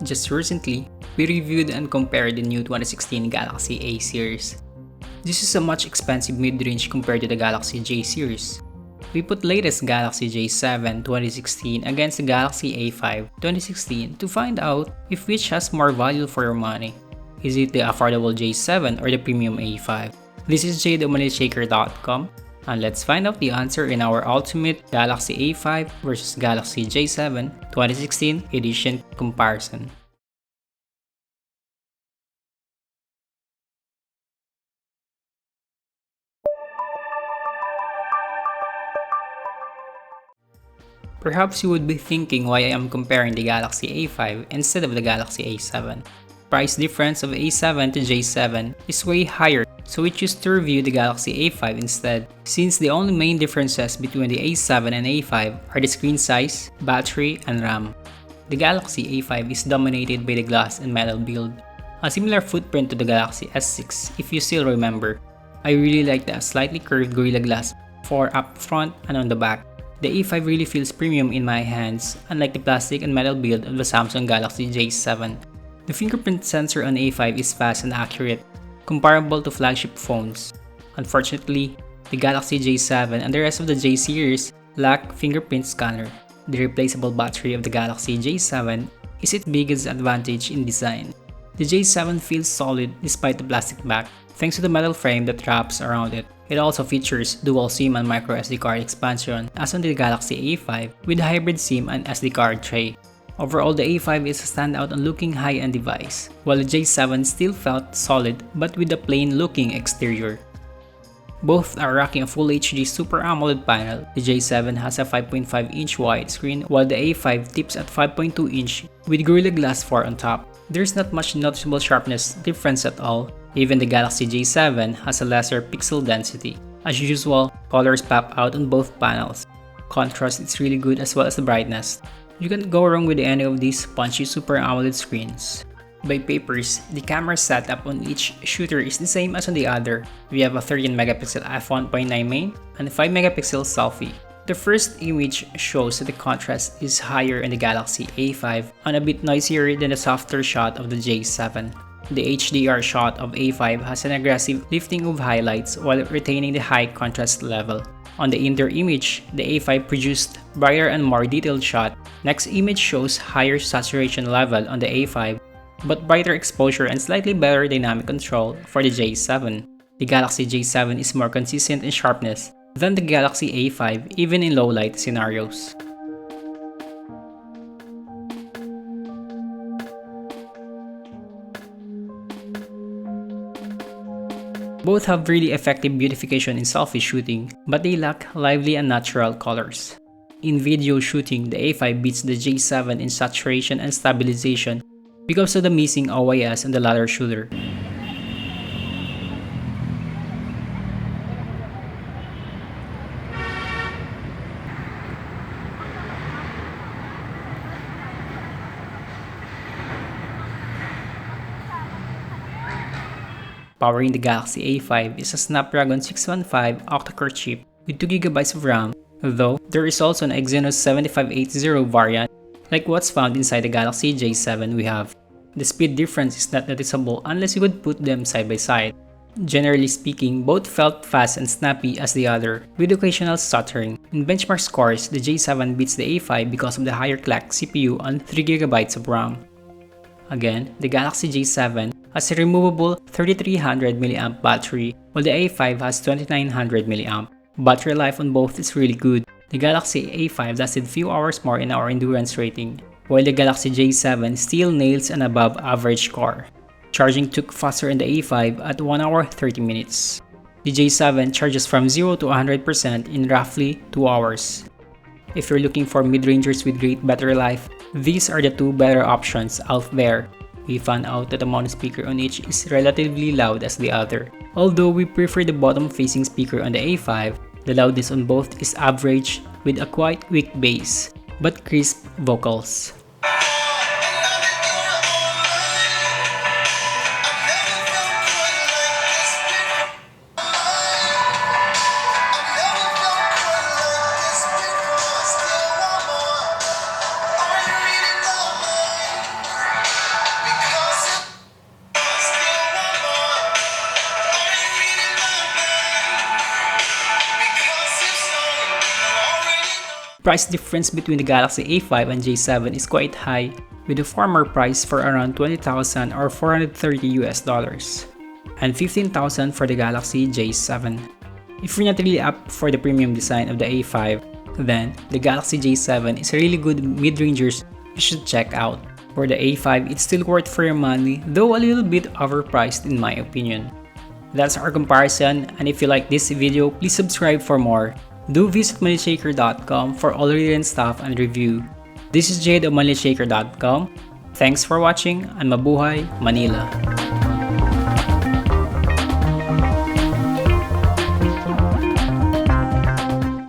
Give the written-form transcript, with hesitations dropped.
Just recently, we reviewed and compared the new 2016 Galaxy A series. This is a much expensive mid-range compared to the Galaxy J series. We put latest Galaxy J7 2016 against the Galaxy A5 2016 to find out if which has more value for your money. Is it the affordable J7 or the premium A5? This is JayTheMoneyShaker.com, and let's find out the answer in our ultimate Galaxy A5 versus Galaxy J7 2016 edition comparison. Perhaps you would be thinking why I am comparing the Galaxy A5 instead of the Galaxy A7. Price difference of A7 to J7 is way higher, so we choose to review the Galaxy A5 instead, since the only main differences between the A7 and A5 are the screen size, battery, and RAM. The Galaxy A5 is dominated by the glass and metal build, a similar footprint to the Galaxy S6 if you still remember. I really like the slightly curved Gorilla Glass for up front and on the back. The A5 really feels premium in my hands, unlike the plastic and metal build of the Samsung Galaxy J7. The fingerprint sensor on A5 is fast and accurate, comparable to flagship phones. Unfortunately, the Galaxy J7 and the rest of the J series lack fingerprint scanner. The replaceable battery of the Galaxy J7 is its biggest advantage in design. The J7 feels solid despite the plastic back, thanks to the metal frame that wraps around it. It also features dual SIM and microSD card expansion as on the Galaxy A5 with hybrid SIM and SD card tray. Overall, the A5 is a standout on looking high-end device, while the J7 still felt solid but with a plain-looking exterior. Both are rocking a Full HD Super AMOLED panel. The J7 has a 5.5-inch widescreen, while the A5 tips at 5.2-inch with Gorilla Glass 4 on top. There's not much noticeable sharpness difference at all. Even the Galaxy J7 has a lesser pixel density. As usual, colors pop out on both panels. Contrast is really good as well as the brightness. You can't go wrong with any of these punchy Super AMOLED screens. By papers, the camera setup on each shooter is the same as on the other. We have a 13MP f1.9 main and a 5MP selfie. The first image shows that the contrast is higher in the Galaxy A5 and a bit noisier than the softer shot of the J7. The HDR shot of A5 has an aggressive lifting of highlights while retaining the high contrast level. On the indoor image, the A5 produced brighter and more detailed shot. Next image shows higher saturation level on the A5, but brighter exposure and slightly better dynamic control for the J7. The Galaxy J7 is more consistent in sharpness than the Galaxy A5 even in low light scenarios. Both have really effective beautification in selfie shooting, but they lack lively and natural colors. In video shooting, the A5 beats the J7 in saturation and stabilization because of the missing OIS in the latter shooter. Powering the Galaxy A5 is a Snapdragon 615 octa-core chip with 2GB of RAM, though there is also an Exynos 7580 variant like what's found inside the Galaxy J7 we have. The speed difference is not noticeable unless you would put them side by side. Generally speaking, both felt fast and snappy as the other, with occasional stuttering. In benchmark scores, the J7 beats the A5 because of the higher clock CPU and 3GB of RAM. Again, the Galaxy J7 has a removable 3300mAh battery, while the A5 has 2900mAh. Battery life on both is really good. The Galaxy A5 lasted few hours more in our endurance rating, while the Galaxy J7 still nails an above average score. Charging took faster in the A5 at 1 hour 30 minutes. The J7 charges from 0 to 100% in roughly 2 hours. If you're looking for mid-rangers with great battery life, these are the two better options out there. We found out that the mono speaker on each is relatively loud as the other. Although we prefer the bottom-facing speaker on the A5, the loudness on both is average with a quite weak bass, but crisp vocals. price difference between the Galaxy A5 and J7 is quite high, with the former price for around $20,000 or $430 and $15,000 for the Galaxy J7. If you're not really up for the premium design of the A5, then the Galaxy J7 is a really good mid-rangers you should check out. For the A5, it's still worth for your money, though a little bit overpriced in my opinion. That's our comparison, and if you like this video, please subscribe for more. Do visit moneyshaker.com for all written stuff and review. This is Jade of moneyshaker.com. Thanks for watching, and mabuhay, Manila!